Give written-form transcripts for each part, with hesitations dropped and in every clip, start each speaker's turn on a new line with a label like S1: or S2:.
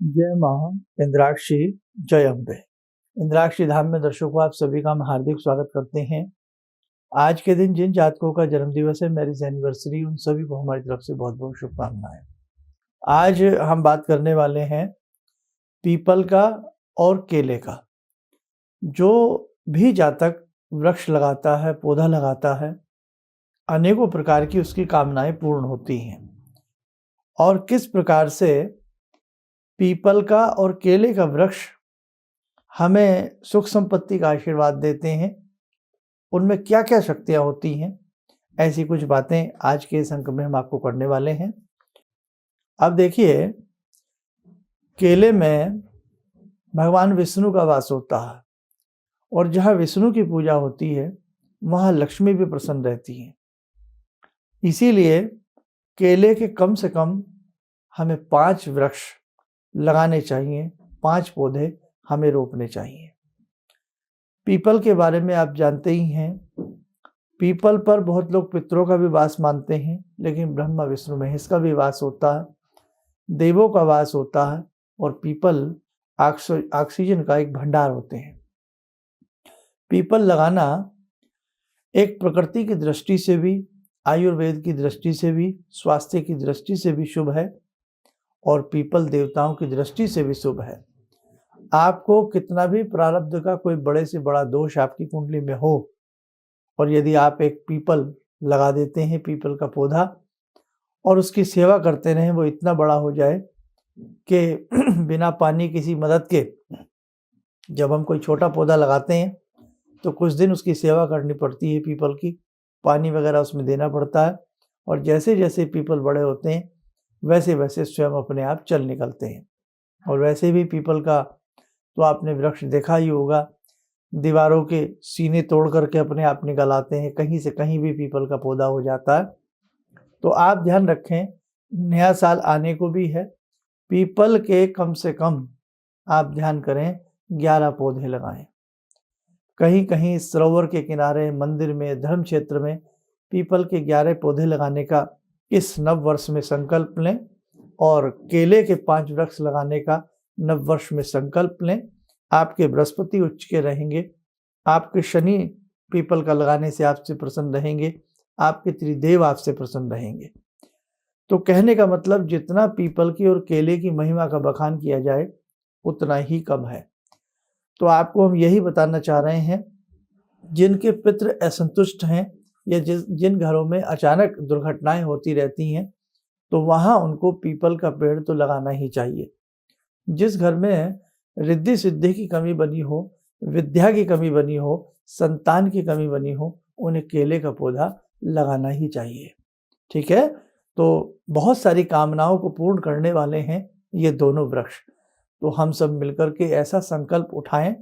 S1: जय मां इंद्राक्षी, जय अम्बे। इंद्राक्षी धाम में दर्शकों आप सभी का हम हार्दिक स्वागत करते हैं। आज के दिन जिन जातकों का जन्मदिवस है, मैरिज एनिवर्सरी, उन सभी को हमारी तरफ से बहुत बहुत शुभकामनाएं। आज हम बात करने वाले हैं पीपल का और केले का। जो भी जातक वृक्ष लगाता है, पौधा लगाता है, अनेकों प्रकार की उसकी कामनाएं पूर्ण होती हैं। और किस प्रकार से पीपल का और केले का वृक्ष हमें सुख संपत्ति का आशीर्वाद देते हैं, उनमें क्या क्या शक्तियां होती हैं, ऐसी कुछ बातें आज के इस अंक में हम आपको करने वाले हैं। अब देखिए, केले में भगवान विष्णु का वास होता है और जहाँ विष्णु की पूजा होती है वहाँ लक्ष्मी भी प्रसन्न रहती है। इसीलिए केले के कम से कम हमें 5 वृक्ष लगाने चाहिए, 5 पौधे हमें रोपने चाहिए। पीपल के बारे में आप जानते ही हैं, पीपल पर बहुत लोग पितरों का भी वास मानते हैं, लेकिन ब्रह्मा विष्णु महेश का भी वास होता है, देवों का वास होता है और पीपल ऑक्सीजन का एक भंडार होते हैं। पीपल लगाना एक प्रकृति की दृष्टि से भी, आयुर्वेद की दृष्टि से भी, स्वास्थ्य की दृष्टि से भी शुभ है और पीपल देवताओं की दृष्टि से भी शुभ है। आपको कितना भी प्रारब्ध का कोई बड़े से बड़ा दोष आपकी कुंडली में हो, और यदि आप एक पीपल लगा देते हैं, पीपल का पौधा, और उसकी सेवा करते रहें, वो इतना बड़ा हो जाए कि बिना पानी किसी मदद के, जब हम कोई छोटा पौधा लगाते हैं तो कुछ दिन उसकी सेवा करनी पड़ती है, पीपल की पानी वगैरह उसमें देना पड़ता है, और जैसे जैसे पीपल बड़े होते हैं वैसे वैसे स्वयं अपने आप चल निकलते हैं। और वैसे भी पीपल का तो आपने वृक्ष देखा ही होगा, दीवारों के सीने तोड़ करके अपने आप निकल आते हैं, कहीं से कहीं भी पीपल का पौधा हो जाता है। तो आप ध्यान रखें, नया साल आने को भी है, पीपल के कम से कम आप ध्यान करें 11 पौधे लगाएं। कहीं कहीं सरोवर के किनारे, मंदिर में, धर्म क्षेत्र में पीपल के 11 पौधे लगाने का इस नव वर्ष में संकल्प लें, और केले के 5 वृक्ष लगाने का नव वर्ष में संकल्प लें। आपके बृहस्पति उच्च के रहेंगे, आपके शनि पीपल का लगाने से आपसे प्रसन्न रहेंगे, आपके त्रिदेव आपसे प्रसन्न रहेंगे। तो कहने का मतलब, जितना पीपल की और केले की महिमा का बखान किया जाए उतना ही कम है। तो आपको हम यही बताना चाह रहे हैं, जिनके पितृ असंतुष्ट हैं या जिन घरों में अचानक दुर्घटनाएं होती रहती हैं, तो वहाँ उनको पीपल का पेड़ तो लगाना ही चाहिए। जिस घर में रिद्धि सिद्धि की कमी बनी हो, विद्या की कमी बनी हो, संतान की कमी बनी हो, उन्हें केले का पौधा लगाना ही चाहिए। ठीक है, तो बहुत सारी कामनाओं को पूर्ण करने वाले हैं ये दोनों वृक्ष। तो हम सब मिलकर के ऐसा संकल्प उठाएं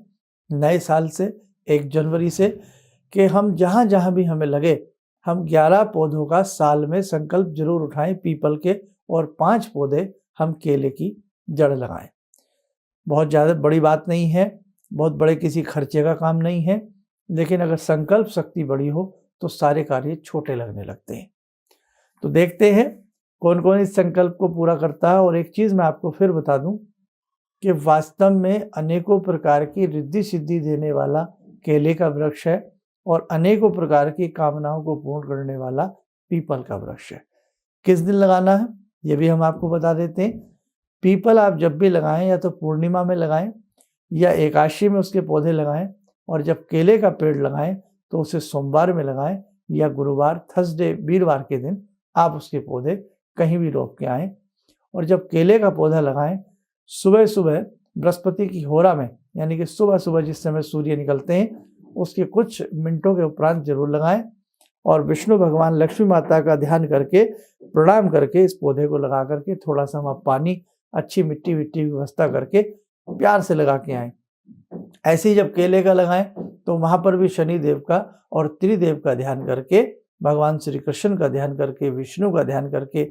S1: नए साल से, 1 जनवरी से, कि हम जहाँ जहाँ भी हमें लगे, हम 11 पौधों का साल में संकल्प जरूर उठाएं पीपल के, और 5 पौधे हम केले की जड़ लगाएं। बहुत ज़्यादा बड़ी बात नहीं है, बहुत बड़े किसी खर्चे का काम नहीं है, लेकिन अगर संकल्प शक्ति बड़ी हो तो सारे कार्य छोटे लगने लगते हैं। तो देखते हैं कौन कौन इस संकल्प को पूरा करता है। और एक चीज़ मैं आपको फिर बता दूं कि वास्तव में अनेकों प्रकार की रिद्धि सिद्धि देने वाला केले का वृक्ष है, और अनेकों प्रकार की कामनाओं को पूर्ण करने वाला पीपल का वृक्ष है। किस दिन लगाना है ये भी हम आपको बता देते हैं। पीपल आप जब भी लगाएं, या तो पूर्णिमा में लगाएं या एकादशी में उसके पौधे लगाएं, और जब केले का पेड़ लगाएं तो उसे सोमवार में लगाएं या गुरुवार, थर्सडे, वीरवार के दिन आप उसके पौधे कहीं भी रोप के आएँ। और जब केले का पौधा लगाएं, सुबह सुबह बृहस्पति की होरा में, यानी कि सुबह सुबह जिस समय सूर्य निकलते हैं उसके कुछ मिनटों के उपरांत जरूर लगाएं, और विष्णु भगवान, लक्ष्मी माता का ध्यान करके, प्रणाम करके इस पौधे को लगा करके थोड़ा सा वहाँ पानी, अच्छी मिट्टी की व्यवस्था करके प्यार से लगा के आएँ। ऐसे ही जब केले का लगाएं तो वहाँ पर भी शनि देव का और त्रिदेव का ध्यान करके, भगवान श्री कृष्ण का ध्यान करके, विष्णु का ध्यान करके,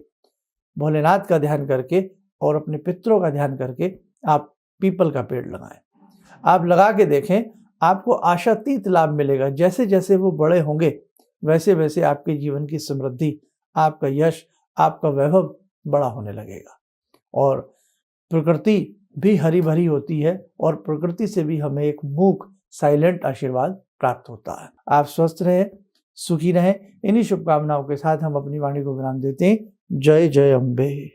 S1: भोलेनाथ का ध्यान करके और अपने पितरों का ध्यान करके आप पीपल का पेड़ लगाएं। आप लगा के देखें, आपको आशातीत लाभ मिलेगा। जैसे जैसे वो बड़े होंगे वैसे वैसे आपके जीवन की समृद्धि, आपका यश, आपका वैभव बड़ा होने लगेगा। और प्रकृति भी हरी भरी होती है और प्रकृति से भी हमें एक मूक साइलेंट आशीर्वाद प्राप्त होता है। आप स्वस्थ रहें, सुखी रहें। इन्हीं शुभकामनाओं के साथ हम अपनी वाणी को विराम देते हैं। जय जय अम्बे।